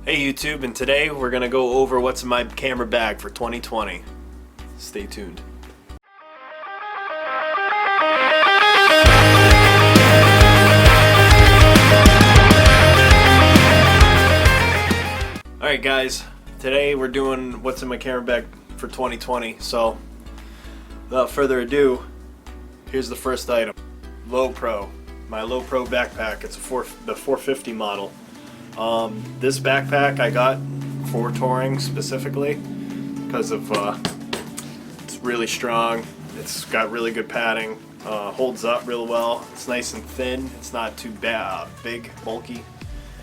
Hey YouTube, and today we're gonna go over what's in my camera bag for 2020. Stay tuned. Alright guys, today we're doing what's in my camera bag for 2020. So without further ado, here's the first item. Low Pro. My Low Pro backpack. It's the 450 model. This backpack I got for touring specifically because of it's really strong. It's got really good padding. Holds up real well. It's nice and thin. It's not too big, bulky.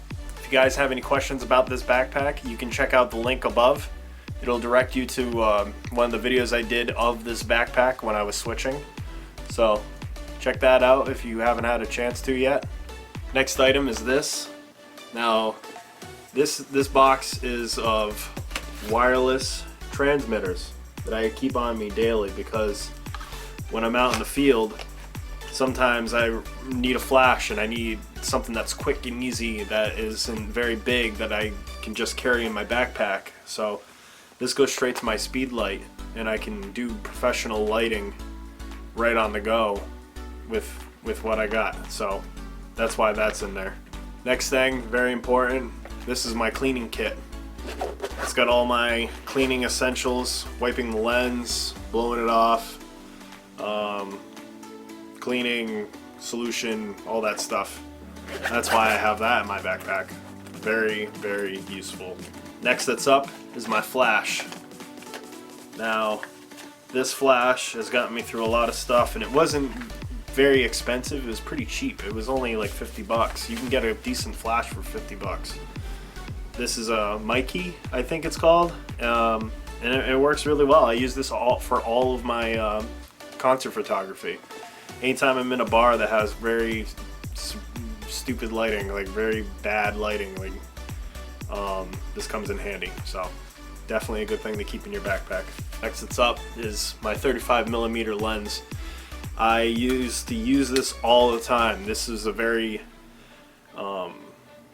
If you guys have any questions about this backpack, you can check out the link above. It'll direct you to one of the videos I did of this backpack when I was switching. So check that out if you haven't had a chance to yet. Next item is this. Now, this box is of wireless transmitters that I keep on me daily because when I'm out in the field, sometimes I need a flash and I need something that's quick and easy that isn't very big that I can just carry in my backpack. So this goes straight to my speed light and I can do professional lighting right on the go with what I got. So that's why that's in there. Next thing, very important, this is my cleaning kit. It's got all my cleaning essentials, wiping the lens, blowing it off, cleaning solution, all that stuff. That's why I have that in my backpack. Very, very useful. Next that's up is my flash. Now, this flash has gotten me through a lot of stuff, and it wasn't very expensive. It was pretty cheap. It was only like 50 bucks. You can get a decent flash for 50 bucks. This is a Matty, I think it's called, and it works really well. I use this for all of my concert photography. Anytime I'm in a bar that has very stupid lighting, like very bad lighting, like this comes in handy. So definitely a good thing to keep in your backpack. Next that's up is my 35mm lens. I used to use this all the time. This is a very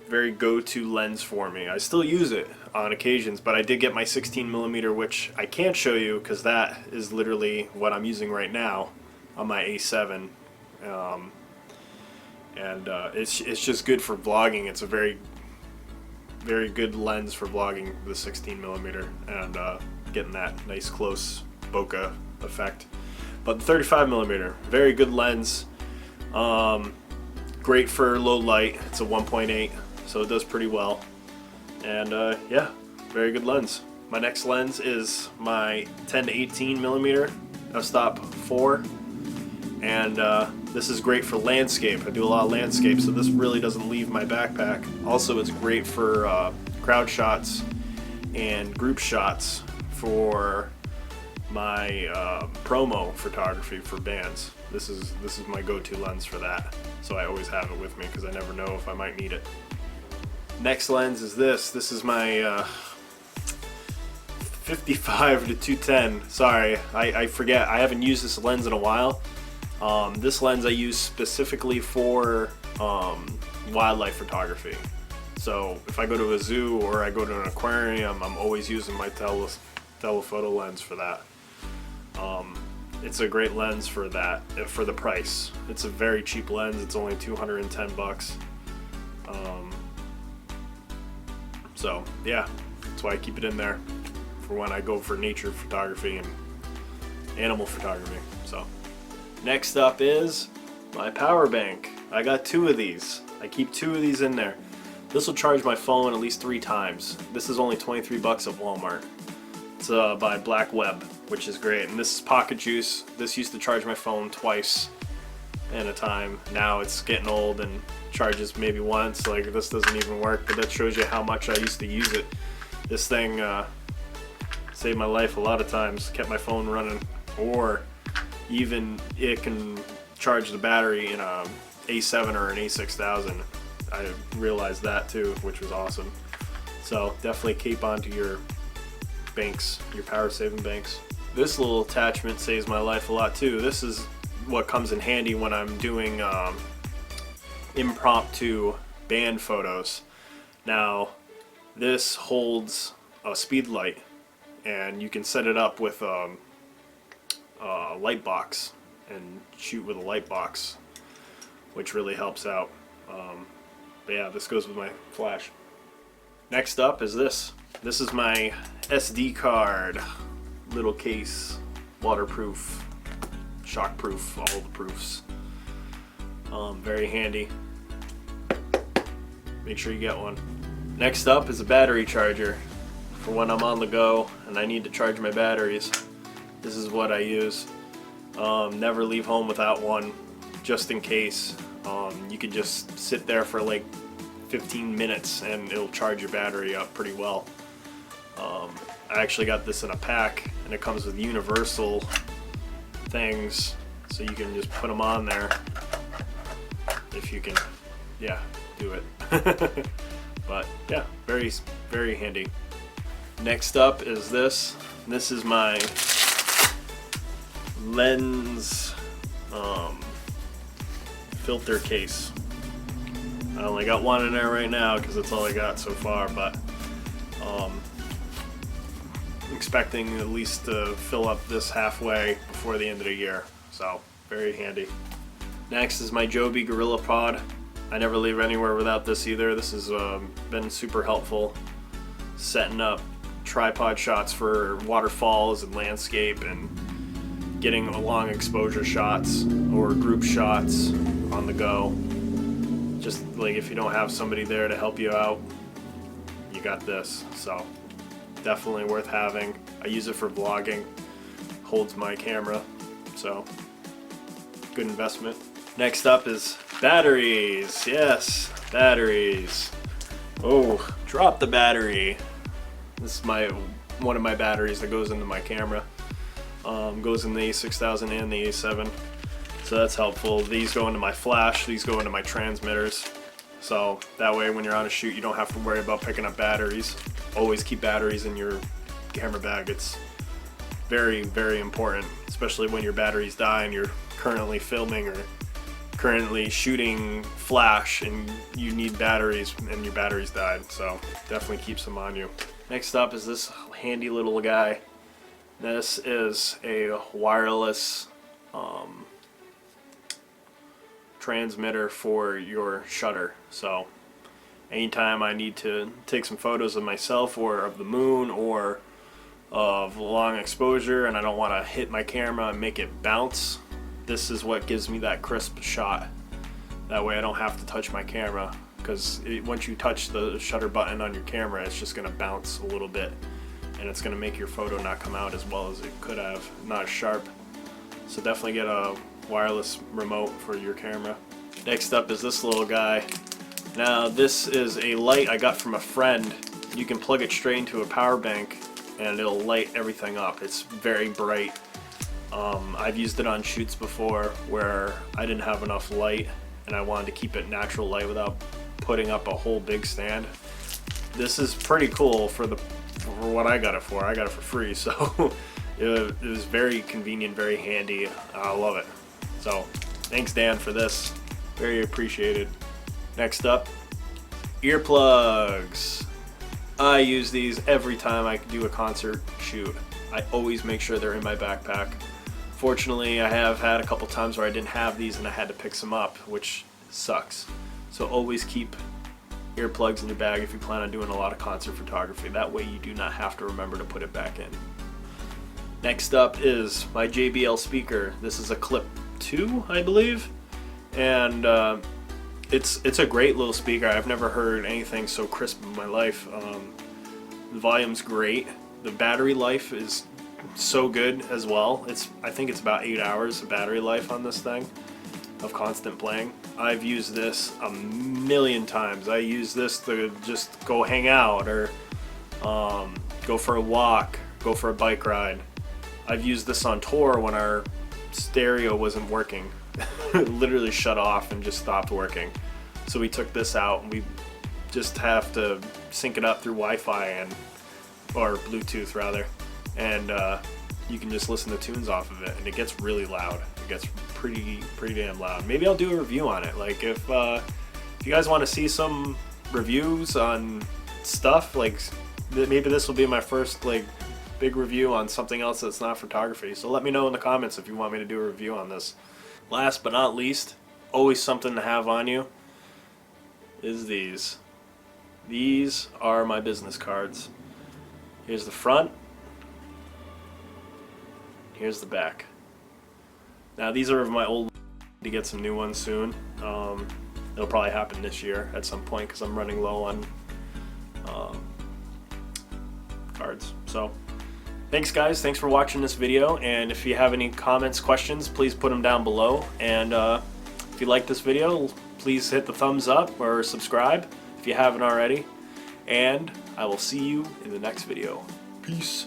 very go-to lens for me. I still use it on occasions, but I did get my 16mm, which I can't show you because that is literally what I'm using right now on my A7. It's just good for vlogging. It's a very good lens for vlogging, the 16mm, and getting that nice close bokeh effect. But the 35mm, very good lens, great for low light. It's a 1.8, so it does pretty well. And yeah, very good lens. My next lens is my 10 to 18mm f-stop 4, and this is great for landscape. I do a lot of landscape, so this really doesn't leave my backpack. Also, it's great for crowd shots and group shots for my promo photography for bands. This is my go-to lens for that, so I always have it with me because I never know if I might need it. Next lens is this. This is my 55 to 210. Sorry, I forget. I haven't used this lens in a while. This lens I use specifically for wildlife photography. So if I go to a zoo or I go to an aquarium, I'm always using my telephoto lens for that. It's a great lens for that, for the price. It's a very cheap lens. It's only 210 bucks. So yeah, that's why I keep it in there for when I go for nature photography and animal photography. So next up is my power bank. I got 2 of these. I keep 2 of these in there. This will charge my phone at least 3 times. This is only 23 bucks at Walmart. It's by Black Web, which is great. And this is Pocket Juice. This used to charge my phone twice in a time. Now it's getting old and charges maybe once. Like, this doesn't even work, but that shows you how much I used to use it. This thing saved my life a lot of times, kept my phone running, or even it can charge the battery in a A7 or an A6000. I realized that too, which was awesome. So definitely keep onto your banks, your power saving banks. This little attachment saves my life a lot too. This is what comes in handy when I'm doing impromptu band photos. Now, This holds a speed light, and you can set it up with a light box and shoot with a light box, which really helps out. But yeah, this goes with my flash. Next up is this. This is my SD card, little case, waterproof, shockproof, all the proofs. Very handy. Make sure you get one. Next up is a battery charger for when I'm on the go and I need to charge my batteries. This is what I use. Never leave home without one, just in case. You could just sit there for like 15 minutes and it'll charge your battery up pretty well. I actually got this in a pack, and it comes with universal things, so you can just put them on there if you can, yeah, do it. But yeah, very, very handy. Next up is this. This is my lens filter case. I only got one in there right now because that's all I got so far, but expecting at least to fill up this halfway before the end of the year, so very handy. Next is my Joby Gorilla Pod. I never leave anywhere without this either. This has been super helpful setting up tripod shots for waterfalls and landscape and getting long exposure shots or group shots on the go. Just like if you don't have somebody there to help you out, you got this. So definitely worth having. I use it for vlogging. Holds my camera, so good investment. Next up is batteries. Yes, batteries. Oh, drop the battery. This is one of my batteries that goes into my camera. Goes in the A6000 and the A7. So that's helpful. These go into my flash, these go into my transmitters. So that way when you're on a shoot you don't have to worry about picking up batteries. Always keep batteries in your camera bag. It's very, very important, especially when your batteries die and you're currently filming or currently shooting flash and you need batteries and your batteries died. So definitely keep some on you. Next up is this handy little guy. This is a wireless transmitter for your shutter. So anytime I need to take some photos of myself or of the moon or of long exposure and I don't want to hit my camera and make it bounce, this is what gives me that crisp shot. That way I don't have to touch my camera, because once you touch the shutter button on your camera it's just going to bounce a little bit and it's going to make your photo not come out as well as it could have, not as sharp. So definitely get a wireless remote for your camera. Next up is this little guy. Now this is a light I got from a friend. You can plug it straight into a power bank and it'll light everything up. It's very bright. I've used it on shoots before where I didn't have enough light and I wanted to keep it natural light without putting up a whole big stand. This is pretty cool for what I got it for. I got it for free, so it was very convenient, very handy. I love it. So thanks Dan for this, very appreciated. Next up, earplugs. I use these every time I do a concert shoot. I always make sure they're in my backpack. Fortunately, I have had a couple times where I didn't have these and I had to pick some up, which sucks. So always keep earplugs in your bag if you plan on doing a lot of concert photography. That way you do not have to remember to put it back in. Next up is my JBL speaker. This is a Clip 2, I believe, and it's a great little speaker. I've never heard anything so crisp in my life. The volume's great. The battery life is so good as well. I think it's about 8 hours of battery life on this thing of constant playing. I've used this a million times. I use this to just go hang out or go for a walk, go for a bike ride. I've used this on tour when our stereo wasn't working. It literally shut off and just stopped working. So we took this out and we just have to sync it up through Wi-Fi or Bluetooth rather, and you can just listen to tunes off of it, and it gets really loud. It gets pretty damn loud. Maybe I'll do a review on it. Like if you guys want to see some reviews on stuff. Like maybe this will be my first like big review on something else that's not photography. So let me know in the comments if you want me to do a review on this. Last but not least, always something to have on you, is these. These are my business cards. Here's the front. Here's the back. Now these are of my old, to get some new ones soon. It'll probably happen this year at some point because I'm running low on cards. So thanks guys, thanks for watching this video, and if you have any comments, questions, please put them down below. And if you like this video, please hit the thumbs up or subscribe if you haven't already, and I will see you in the next video. Peace.